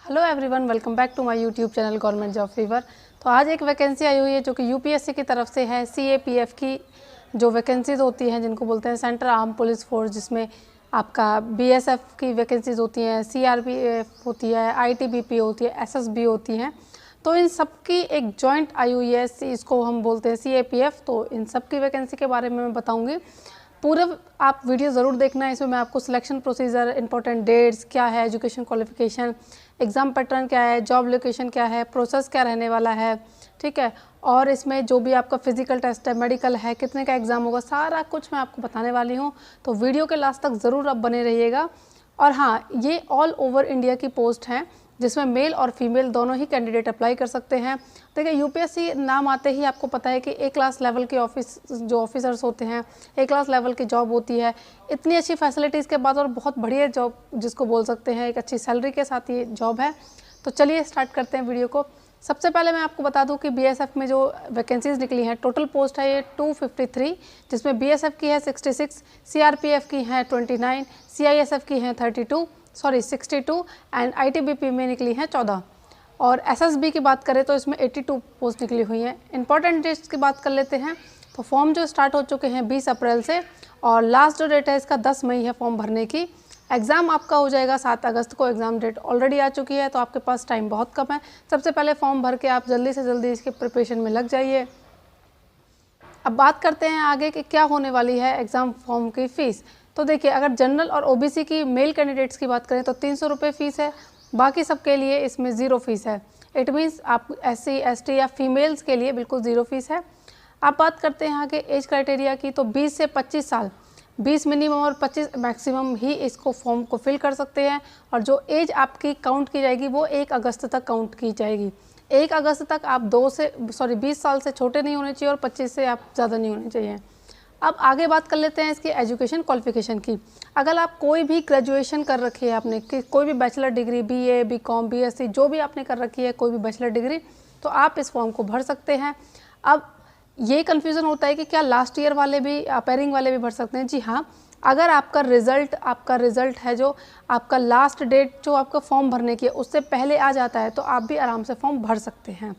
Hello everyone, welcome back to my YouTube channel government job fever. तो आज एक vacancy आई हुई है जो कि यूपीएससी की तरफ से है। सीएपीएफ की जो वैकेंसीज होती हैं जिनको बोलते हैं सेंट्रल आर्म पुलिस फोर्स, जिसमें आपका बीएसएफ की वैकेंसीज होती हैं, सीआरपीएफ होती है, आईटीबीपी होती है, एसएसबी होती हैं। तो इन सब की एक जॉइंट आई हुई है, इसको हम बोलते हैं सीएपीएफ। तो इन सब की वैकेंसी के बारे में मैं बताऊँगी। पूरे आप वीडियो ज़रूर देखना। इसमें मैं आपको सिलेक्शन प्रोसीजर, इंपॉर्टेंट डेट्स क्या है, एजुकेशन क्वालिफिकेशन, एग्ज़ाम पैटर्न क्या है, जॉब लोकेशन क्या है, प्रोसेस क्या रहने वाला है, ठीक है, और इसमें जो भी आपका फिजिकल टेस्ट है, मेडिकल है, कितने का एग्ज़ाम होगा, सारा कुछ मैं आपको बताने वाली हूँ। तो वीडियो के लास्ट तक ज़रूर आप बने रहिएगा। और हाँ, ये ऑल ओवर इंडिया की पोस्ट हैं जिसमें मेल और फीमेल दोनों ही कैंडिडेट अप्लाई कर सकते हैं। देखिए, यूपीएससी नाम आते ही आपको पता है कि ए क्लास लेवल के ऑफिसर्स होते हैं, ए क्लास लेवल की जॉब होती है। इतनी अच्छी फैसिलिटीज़ के बाद और बहुत बढ़िया जॉब जिसको बोल सकते हैं, एक अच्छी सैलरी के साथ ये जॉब है। तो चलिए स्टार्ट करते हैं वीडियो को। सबसे पहले मैं आपको बता दूं कि बीएसएफ में जो वैकेंसीज़ निकली हैं, टोटल पोस्ट है ये 253, जिसमें बीएसएफ की है 66, सीआरपीएफ की हैं 29, सीआईएसएफ की हैं 62 एंड आईटीबीपी में निकली हैं 14। और एसएसबी की बात करें तो इसमें 82 पोस्ट निकली हुई हैं। इंपॉर्टेंट डेट्स की बात कर लेते हैं। तो फॉर्म जो स्टार्ट हो चुके हैं 20 अप्रैल से, और लास्ट जो डेट है इसका 10 मई है फॉर्म भरने की। एग्ज़ाम आपका हो जाएगा 7 अगस्त को। एग्ज़ाम डेट ऑलरेडी आ चुकी है, तो आपके पास टाइम बहुत कम है। सबसे पहले फॉर्म भर के आप जल्दी से जल्दी इसके प्रिपरेशन में लग जाइए। अब बात करते हैं आगे कि क्या होने वाली है एग्ज़ाम फॉर्म की फ़ीस। तो देखिए, अगर जनरल और ओबीसी की मेल कैंडिडेट्स की बात करें तो 300 रुपये फ़ीस है। बाकी सबके लिए इसमें ज़ीरो फीस है। इट मीन्स आप एससी, एसटी या फीमेल्स के लिए बिल्कुल ज़ीरो फीस है। आप बात करते हैं यहाँ के एज क्राइटेरिया की, तो 20 से 25 साल, 20 मिनिमम और 25 मैक्सिमम ही इसको फॉर्म को फिल कर सकते हैं। और जो एज आपकी काउंट की जाएगी वो 1 अगस्त तक काउंट की जाएगी। 1 अगस्त तक आप 20 साल से छोटे नहीं होने चाहिए और 25 से आप ज़्यादा नहीं होने चाहिए। अब आगे बात कर लेते हैं इसकी एजुकेशन क्वालिफिकेशन की। अगर आप कोई भी ग्रेजुएशन कर रखी है आपने, कि कोई भी bachelor degree, BA, BCom, BSc जो भी आपने कर रखी है, कोई भी बैचलर डिग्री, तो आप इस फॉर्म को भर सकते हैं। अब ये कन्फ्यूज़न होता है कि क्या लास्ट ईयर वाले भी, अपेयरिंग वाले भी भर सकते हैं। जी हाँ, अगर आपका रिज़ल्ट है जो आपका लास्ट डेट जो आपका फॉर्म भरने की है उससे पहले आ जाता है, तो आप भी आराम से फॉर्म भर सकते हैं।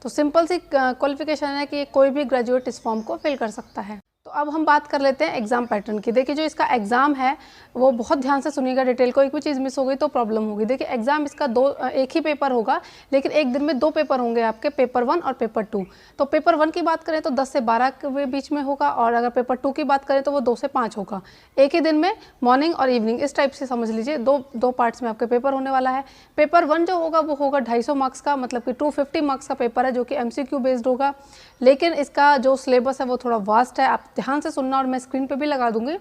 तो सिंपल सी क्वालिफिकेशन है कि कोई भी ग्रेजुएट इस फॉर्म को फिल कर सकता है। तो अब हम बात कर लेते हैं एग्ज़ाम पैटर्न की। देखिए, जो इसका एग्ज़ाम है वो बहुत ध्यान से सुनिएगा डिटेल को, एक भी चीज़ मिस हो गई तो प्रॉब्लम होगी। देखिए, एग्ज़ाम इसका एक ही पेपर होगा, लेकिन एक दिन में 2 पेपर होंगे आपके, पेपर 1 और पेपर 2। तो पेपर 1 की बात करें तो 10 से 12 के बीच में होगा, और अगर पेपर 2 की बात करें तो वो 2 से 5 होगा। एक ही दिन में मॉर्निंग और इवनिंग, इस टाइप से समझ लीजिए, दो पार्ट्स में आपके पेपर होने वाला है। पेपर 1 जो होगा वो होगा 250 मार्क्स का, मतलब कि 250 मार्क्स का पेपर है जो कि एमसीक्यू बेस्ड होगा। लेकिन इसका जो सिलेबस है वो थोड़ा वास्ट है, आप ध्यान से सुनना, और मैं स्क्रीन पे भी लगा दूंगी।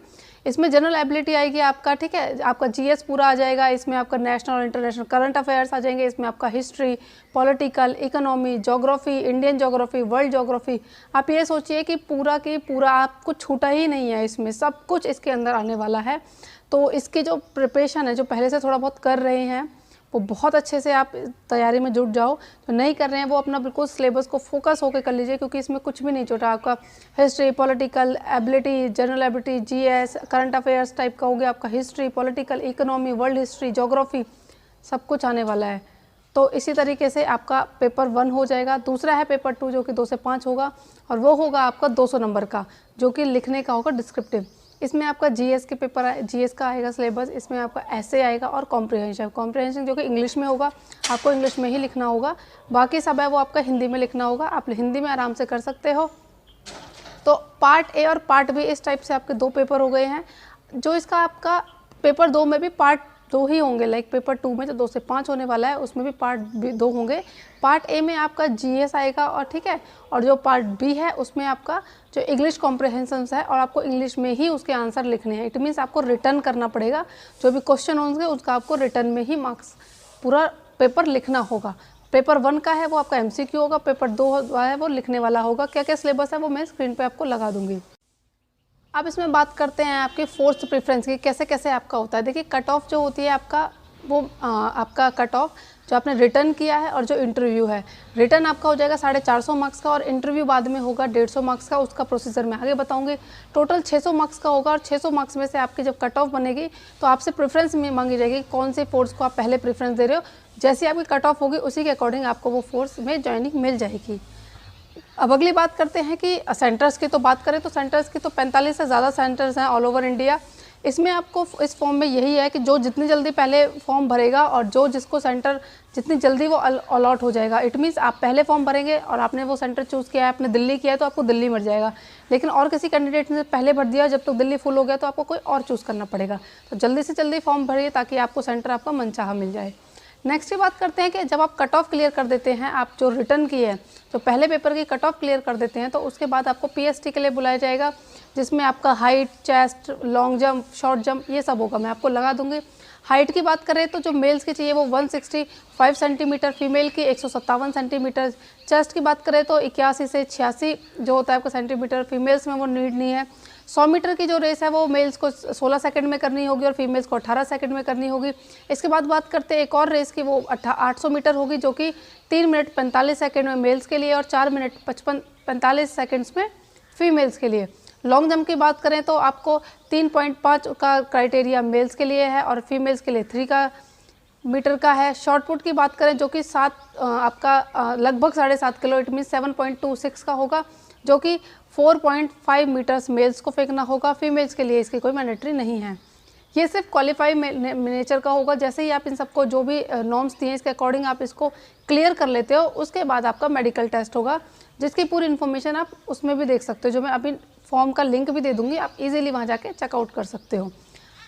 इसमें जनरल एबिलिटी आएगी आपका, ठीक है, आपका जीएस पूरा आ जाएगा, इसमें आपका नेशनल और इंटरनेशनल करंट अफेयर्स आ जाएंगे, इसमें आपका history, political, economy, geography, Indian geography, world geography. आप ये सोचिए कि पूरा की पूरा आपको छूटा ही नहीं है, इसमें सब कुछ इसके अंदर आने वाला है। तो इसकी जो प्रिपरेशन है, जो पहले से थोड़ा बहुत कर रहे हैं, वो बहुत अच्छे से आप तैयारी में जुट जाओ। जो नहीं कर रहे हैं वो अपना बिल्कुल सिलेबस को फोकस होकर कर लीजिए, क्योंकि इसमें कुछ भी नहीं छूटा। आपका history, political ability, general ability, GS, current affairs type का हो गया, आपका history, political, economy, world history, geography, सब कुछ आने वाला है। तो इसी तरीके से आपका पेपर 1 हो जाएगा। दूसरा है पेपर 2 जो कि 2 से 5 होगा, और वो होगा आपका 200 नंबर का, जो कि लिखने का होगा डिस्क्रिप्टिव। इसमें आपका जीएस के पेपर जीएस का आएगा सिलेबस, इसमें आपका ऐसे आएगा और कॉम्प्रिहेंशन जो कि इंग्लिश में होगा, आपको इंग्लिश में ही लिखना होगा। बाकी सब है वो आपका हिंदी में लिखना होगा, आप हिंदी में आराम से कर सकते हो। तो पार्ट ए और पार्ट बी, इस टाइप से आपके 2 पेपर हो गए हैं। जो इसका आपका पेपर 2 में भी पार्ट 2 ही होंगे, लाइक पेपर 2 में जो 2 से 5 होने वाला है उसमें भी पार्ट 2 होंगे। पार्ट ए में आपका जीएस आएगा, और ठीक है, और जो पार्ट बी है उसमें आपका जो इंग्लिश कॉम्प्रिहेंशंस है, और आपको इंग्लिश में ही उसके आंसर लिखने हैं। इट मीन्स आपको रिटर्न करना पड़ेगा, जो भी क्वेश्चन होंगे उसका आपको रिटर्न में ही मार्क्स पूरा पेपर लिखना होगा। पेपर 1 का है वो आपका एमसीक्यू होगा, पेपर 2 है वो लिखने वाला होगा। क्या क्या सिलेबस है वो मैं स्क्रीन पे आपको लगा दूंगी। अब इसमें बात करते हैं आपकी फोर्थ प्रेफरेंस की, कैसे कैसे आपका होता है। देखिए, कट ऑफ जो होती है आपका वो आपका कट ऑफ जो आपने रिटर्न किया है और जो इंटरव्यू है, रिटर्न आपका हो जाएगा 450 मार्क्स का और इंटरव्यू बाद में होगा 150 मार्क्स का। उसका प्रोसीजर मैं आगे बताऊंगी। टोटल 600 मार्क्स का होगा और 600 मार्क्स में से आपकी जब कट ऑफ बनेगी तो आपसे प्रेफरेंस में मांगी जाएगी कौन से फोर्स को आप पहले प्रेफरेंस दे रहे हो। जैसी आपकी कट ऑफ होगी उसी के अकॉर्डिंग आपको वो फोर्स में ज्वाइनिंग मिल जाएगी। अब अगली बात करते हैं कि सेंटर्स की तो बात करें तो सेंटर्स की तो 45 से ज़्यादा सेंटर्स हैं ऑल ओवर इंडिया। इसमें आपको इस फॉर्म में यही है कि जो जितनी जल्दी पहले फॉर्म भरेगा और जो जिसको सेंटर जितनी जल्दी वो अलॉट हो जाएगा। इट मीन्स आप पहले फॉर्म भरेंगे और आपने वो सेंटर चूज़ किया है, आपने दिल्ली किया है तो आपको दिल्ली मिल जाएगा। लेकिन और किसी कैंडिडेट ने पहले भर दिया, जब तक दिल्ली फुल हो गया तो आपको कोई और चूज़ करना पड़ेगा। तो जल्दी से जल्दी फॉर्म भरिए ताकि आपको सेंटर आपका मनचाहा मिल जाए। नेक्स्ट ये बात करते हैं कि जब आप कट ऑफ क्लियर कर देते हैं, आप जो रिटर्न किए हैं, जो पहले पेपर की कट ऑफ क्लियर कर देते हैं तो उसके बाद आपको पीएसटी के लिए बुलाया जाएगा, जिसमें आपका height, chest, long jump, short jump ये सब होगा। मैं आपको लगा दूंगी। हाइट की बात करें तो जो मेल्स की चाहिए वो 165 सेंटीमीटर, फीमेल की 157 सेंटीमीटर। चेस्ट की बात करें तो 81 से 86 जो होता है आपका सेंटीमीटर, फीमेल्स में वो नीड नहीं है। 100 मीटर की जो रेस है वो मेल्स को 16 सेकंड में करनी होगी और फीमेल्स को 18 सेकंड में करनी होगी। इसके बाद बात करते हैं एक और रेस की, वो 800 मीटर होगी जो कि 3 मिनट 45 सेकंड में मेल्स के लिए और 4 मिनट 45 सेकंड्स में फीमेल्स के लिए। लॉन्ग जंप की बात करें तो आपको 3.5 का क्राइटेरिया मेल्स के लिए है और फीमेल्स के लिए 3 का मीटर का है। शॉर्ट पुट की बात करें जो कि आपका लगभग 7.5 किलो, इट मीन 7.26 का होगा, जो कि 4.5 मीटर्स मेल्स को फेंकना होगा। फीमेल्स के लिए इसकी कोई मैंडेटरी नहीं है। ये सिर्फ क्वालिफाई नेचर का होगा। जैसे ही आप इन सबको जो भी नॉर्म्स दिए इसके अकॉर्डिंग आप इसको क्लियर कर लेते हो, उसके बाद आपका मेडिकल टेस्ट होगा, जिसकी पूरी इन्फॉर्मेशन आप उसमें भी देख सकते हो, जो मैं अभी फॉर्म का लिंक भी दे दूंगी, आप इजीली वहाँ जाके चेकआउट कर सकते हो।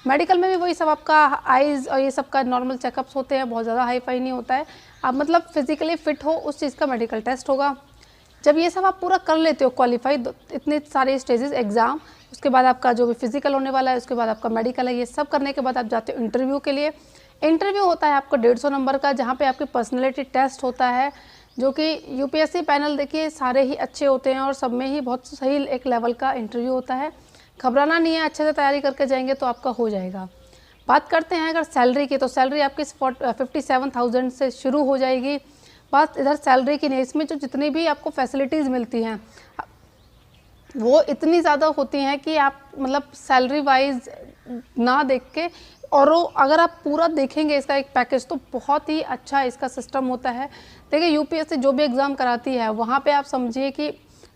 मेडिकल में भी वही सब आपका आइज़ और ये सब का नॉर्मल चेकअप्स होते हैं, बहुत ज़्यादा हाई फाई नहीं होता है। आप मतलब फिजिकली फिट हो उस चीज़ का मेडिकल टेस्ट होगा। जब ये सब आप पूरा कर लेते हो क्वालिफाई, इतने सारे स्टेजेस एग्ज़ाम, उसके बाद आपका जो भी फिजिकल होने वाला है, उसके बाद आपका मेडिकल है, ये सब करने के बाद आप जाते हो इंटरव्यू के लिए। इंटरव्यू होता है आपका 150 नंबर का, जहाँ पे आपकी पर्सनैलिटी टेस्ट होता है, जो कि यूपीएससी पैनल देखिए सारे ही अच्छे होते हैं और सब में ही बहुत सही एक लेवल का इंटरव्यू होता है। घबराना नहीं है, अच्छे से तैयारी करके जाएंगे तो आपका हो जाएगा। बात करते हैं अगर सैलरी की, तो सैलरी आपकी 57,000 से शुरू हो जाएगी। बात इधर सैलरी की नहीं, इसमें जो जितनी भी आपको फैसिलिटीज़ मिलती हैं वो इतनी ज़्यादा होती हैं कि आप मतलब सैलरी वाइज ना देख के, और अगर आप पूरा देखेंगे इसका एक पैकेज तो बहुत ही अच्छा इसका सिस्टम होता है। देखिए यूपीएससी जो भी एग्ज़ाम कराती है वहाँ पे आप समझिए कि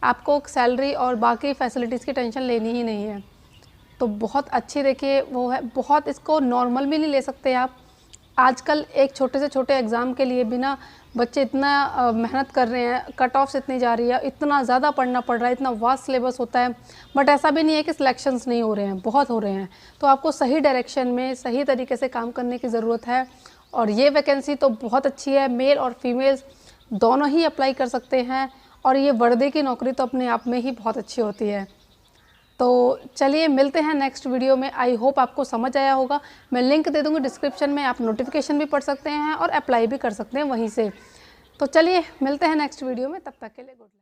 आपको सैलरी और बाकी फैसिलिटीज़ की टेंशन लेनी ही नहीं है। तो बहुत अच्छी देखिए वो है, बहुत इसको नॉर्मल भी नहीं ले सकते आप। आजकल एक छोटे से छोटे एग्ज़ाम के लिए भी ना बच्चे इतना मेहनत कर रहे हैं, कट ऑफ्स इतनी जा रही है, इतना ज़्यादा पढ़ना पड़ रहा है, इतना वास्ट सिलेबस होता है। बट ऐसा भी नहीं है कि सिलेक्शंस नहीं हो रहे हैं, बहुत हो रहे हैं। तो आपको सही डायरेक्शन में सही तरीके से काम करने की ज़रूरत है। और ये वैकेंसी तो बहुत अच्छी है, मेल और फीमेल्स दोनों ही अप्लाई कर सकते हैं। और ये वर्दी की नौकरी तो अपने आप में ही बहुत अच्छी होती है। तो चलिए मिलते हैं नेक्स्ट वीडियो में। आई होप आपको समझ आया होगा। मैं लिंक दे दूँगी डिस्क्रिप्शन में, आप नोटिफिकेशन भी पढ़ सकते हैं और अप्लाई भी कर सकते हैं वहीं से। तो चलिए मिलते हैं नेक्स्ट वीडियो में, तब तक के लिए गुड लक।